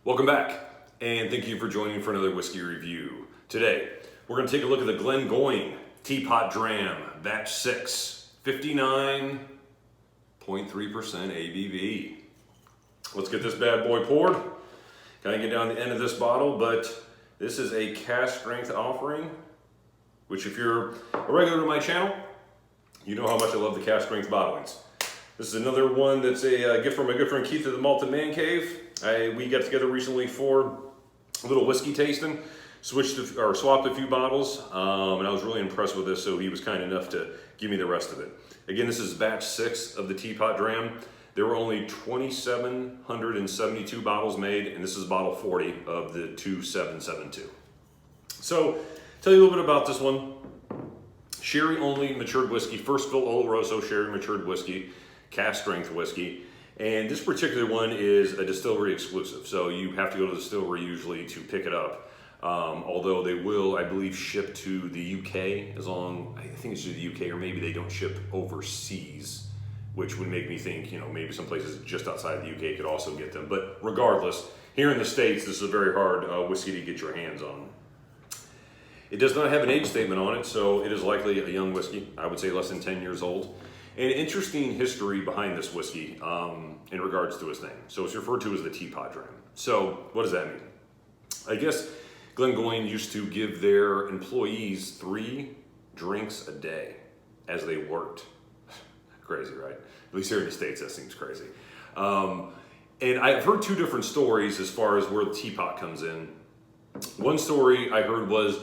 Welcome back, and thank you for joining for another whiskey review. Today, we're going to take a look at the Glengoyne Teapot Dram, Batch 6, 59.3% ABV. Let's get this bad boy poured. Gotta get down the end of this bottle, but this is a cask strength offering, which if you're a regular to my channel, you know how much I love the cask strength bottlings. This is another one that's a gift from my good friend Keith at the Malted Man Cave. We got together recently for a little whiskey tasting, swapped a few bottles, and I was really impressed with this, so he was kind enough to give me the rest of it. Again, this is batch 6 of the Teapot Dram. There were only 2,772 bottles made, and this is bottle 40 of the 2772. So, tell you a little bit about this one. Sherry only matured whiskey, first fill Oloroso sherry matured whiskey, cask strength whiskey. And this particular one is a distillery exclusive, so you have to go to the distillery usually to pick it up. Although they will, I believe, ship to the UK, I think it's to the UK, or maybe they don't ship overseas, which would make me think, maybe some places just outside of the UK could also get them. But regardless, here in the States, this is a very hard whiskey to get your hands on. It does not have an age statement on it, so it is likely a young whiskey. I would say less than 10 years old. An interesting history behind this whiskey in regards to its name. So it's referred to as the Teapot Dram. So what does that mean? I guess Glengoyne used to give their employees 3 drinks a day as they worked. Crazy, right? At least here in the States, that seems crazy. And I've heard 2 different stories as far as where the teapot comes in. One story I heard was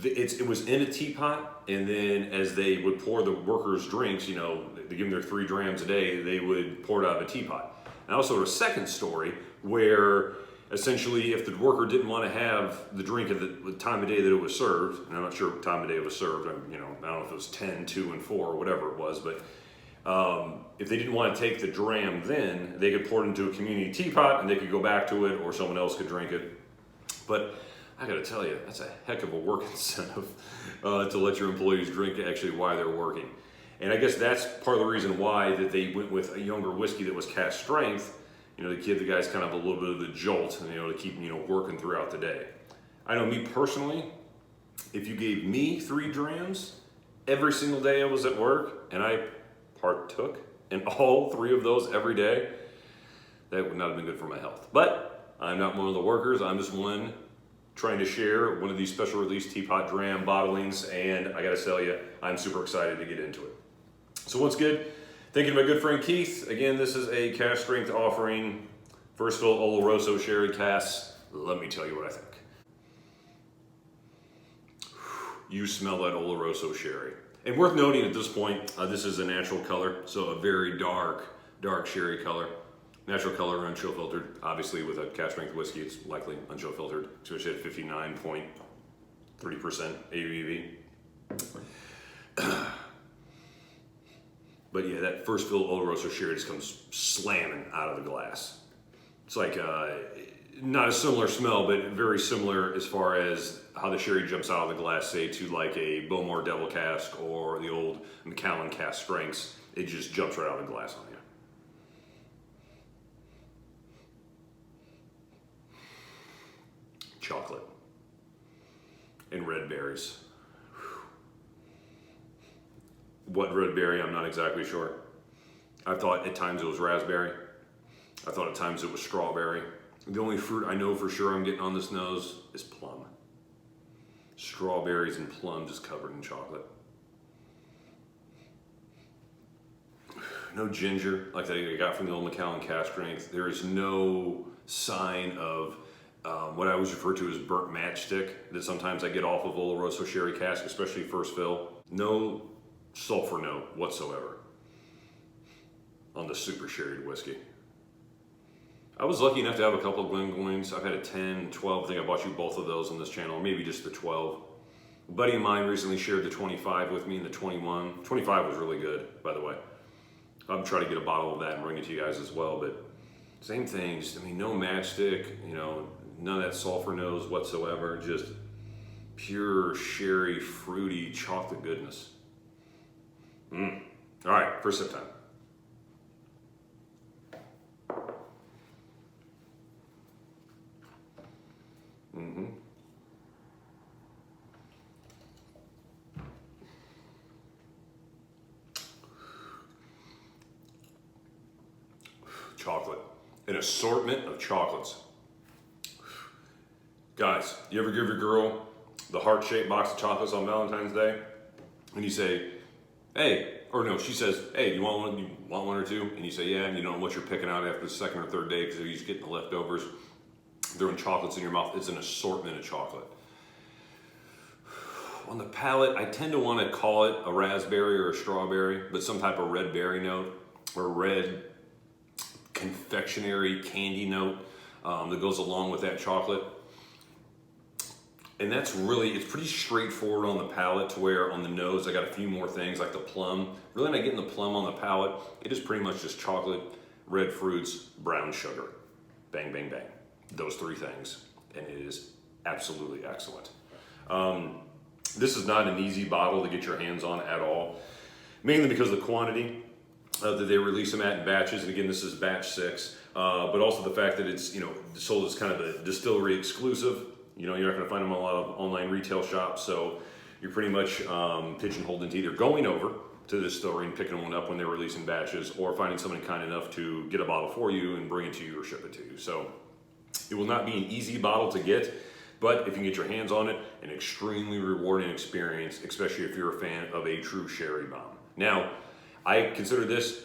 it was in a teapot, and then as they would pour the workers' drinks, they give them their 3 drams a day, they would pour it out of a teapot. And I also heard a second story where essentially if the worker didn't want to have the drink at the time of day that it was served, and I'm not sure what time of day it was served, I don't know if it was 10, 2, and 4, or whatever it was, but if they didn't want to take the dram then, they could pour it into a community teapot and they could go back to it, or someone else could drink it. But I gotta tell you, that's a heck of a work incentive to let your employees drink actually while they're working. And I guess that's part of the reason why that they went with a younger whiskey that was cask strength, to give the guys kind of a little bit of the jolt, to keep working throughout the day. I know me personally, if you gave me 3 drams every single day I was at work, and I partook in all 3 of those every day, that would not have been good for my health. But I'm not one of the workers, I'm just one trying to share one of these special release Teapot Dram bottlings, and I gotta tell you, I'm super excited to get into it. So what's good? Thank you to my good friend Keith. Again, this is a cask strength offering, first fill Oloroso sherry casks. Let me tell you what I think. You smell that Oloroso sherry. And worth noting at this point, this is a natural color, so a very dark sherry color. Natural color, unchill filtered. Obviously, with a cask strength whiskey, it's likely unchill filtered, especially at 59.3% ABV. But yeah, that first fill Oloroso sherry just comes slamming out of the glass. It's like not a similar smell, but very similar as far as how the sherry jumps out of the glass, say to like a Bowmore Devil cask or the old Macallan cask strengths. It just jumps right out of the glass on you. Chocolate and red berries. What red berry, I'm not exactly sure. I thought at times it was raspberry. I thought at times it was strawberry. The only fruit I know for sure I'm getting on this nose is plum. Strawberries and plum just covered in chocolate. No ginger like that I got from the old Macallan cask strength. There is no sign of what I always refer to as burnt matchstick that sometimes I get off of Oloroso sherry cask, especially first fill. No sulfur note whatsoever on the super sherried whiskey. I was lucky enough to have a couple of Glengoynes. I've had a 10, 12. I think I bought you both of those on this channel, or maybe just the 12. A buddy of mine recently shared the 25 with me and the 21. 25 was really good, by the way. I'm trying to get a bottle of that and bring it to you guys as well, but same thing, no matchstick, none of that sulfur nose whatsoever, just pure sherry, fruity, chocolate goodness. All right, first sip time. chocolate. An assortment of chocolates. Guys, you ever give your girl the heart-shaped box of chocolates on Valentine's Day? And you say, hey, or no, she says, hey, you want one or two? And you say, yeah, and you don't know what you're picking out after the second or third day because you're just getting the leftovers. Throwing chocolates in your mouth. It's an assortment of chocolate. On the palate, I tend to want to call it a raspberry or a strawberry, but some type of red berry note or red confectionery candy note that goes along with that chocolate. And that's really, it's pretty straightforward on the palate to where on the nose I got a few more things like the plum. Really not getting the plum on the palate. It is pretty much just chocolate, red fruits, brown sugar. Bang, bang, bang. Those three things. And it is absolutely excellent. This is not an easy bottle to get your hands on at all. Mainly because of the quantity that they release them at in batches. And again, this is batch 6. But also the fact that it's, sold as kind of a distillery exclusive. You're not going to find them in a lot of online retail shops, so you're pretty much pigeonholed into either going over to the distillery and picking one up when they're releasing batches, or finding someone kind enough to get a bottle for you and bring it to you or ship it to you. So it will not be an easy bottle to get, but if you can get your hands on it, an extremely rewarding experience, especially if you're a fan of a true sherry bomb. Now, I consider this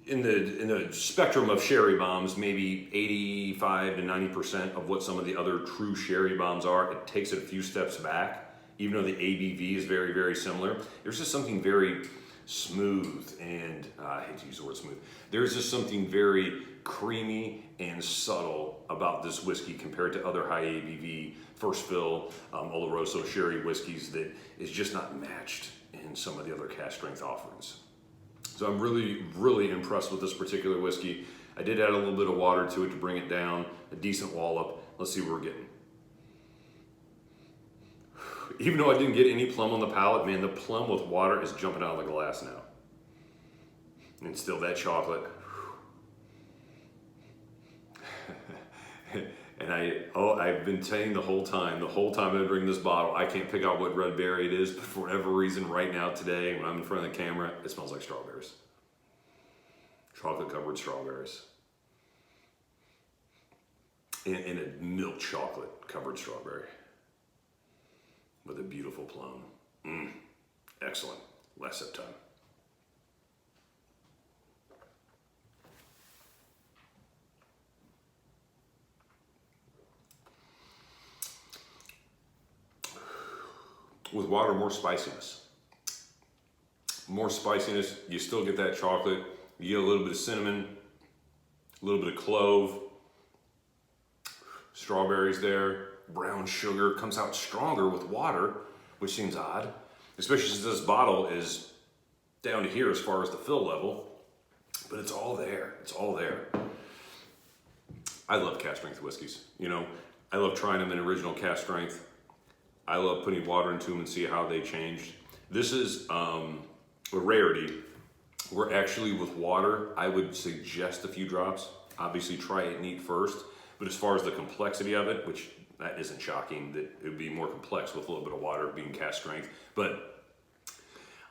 in the spectrum of sherry bombs, maybe 85 to 90% of what some of the other true sherry bombs are. It takes it a few steps back, even though the ABV is very, very similar. There's just something very smooth and, I hate to use the word smooth, there's just something very creamy and subtle about this whiskey compared to other high ABV, first fill, Oloroso sherry whiskeys that is just not matched in some of the other cask strength offerings. So I'm really, really impressed with this particular whiskey. I did add a little bit of water to it to bring it down, a decent wallop. Let's see what we're getting. Even though I didn't get any plum on the palate, man, the plum with water is jumping out of the glass now. And still that chocolate. And I've been saying the whole time I bring this bottle, I can't pick out what red berry it is, but for whatever reason right now today, when I'm in front of the camera, it smells like strawberries. Chocolate covered strawberries. And a milk chocolate covered strawberry. With a beautiful plum. Excellent. Last sip time. With water, more spiciness. More spiciness, you still get that chocolate, you get a little bit of cinnamon, a little bit of clove, strawberries there, brown sugar, comes out stronger with water, which seems odd, especially since this bottle is down to here as far as the fill level, but it's all there, it's all there. I love cask strength whiskeys, I love trying them in original cask strength. I love putting water into them and see how they changed. This is a rarity where actually with water, I would suggest a few drops. Obviously try it neat first, but as far as the complexity of it, which that isn't shocking that it would be more complex with a little bit of water being cask strength, but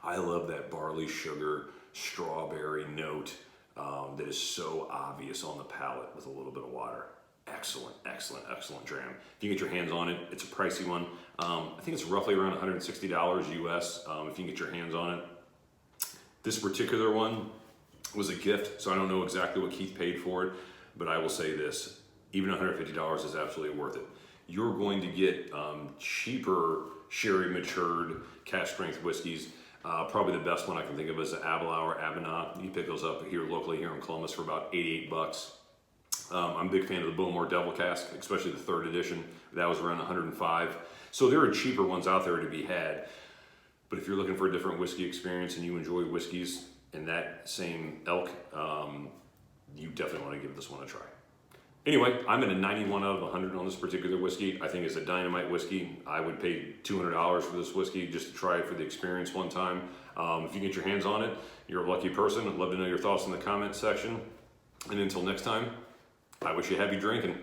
I love that barley sugar, strawberry note that is so obvious on the palate with a little bit of water. Excellent, excellent, excellent dram. If you get your hands on it, it's a pricey one. I think it's roughly around $160 US if you can get your hands on it. This particular one was a gift, so I don't know exactly what Keith paid for it, but I will say this, even $150 is absolutely worth it. You're going to get cheaper sherry matured cask strength whiskeys. Probably the best one I can think of is the Abelard or Abinah. You pick those up here locally here in Columbus for about $88. I'm a big fan of the Bowmore Devil Cask, especially the 3rd edition. That was around $105. So there are cheaper ones out there to be had. But if you're looking for a different whiskey experience and you enjoy whiskeys in that same ilk, you definitely want to give this one a try. Anyway, I'm at a 91 out of 100 on this particular whiskey. I think it's a dynamite whiskey. I would pay $200 for this whiskey just to try it for the experience one time. If you get your hands on it, you're a lucky person. I'd love to know your thoughts in the comment section. And until next time, I wish you happy drinking.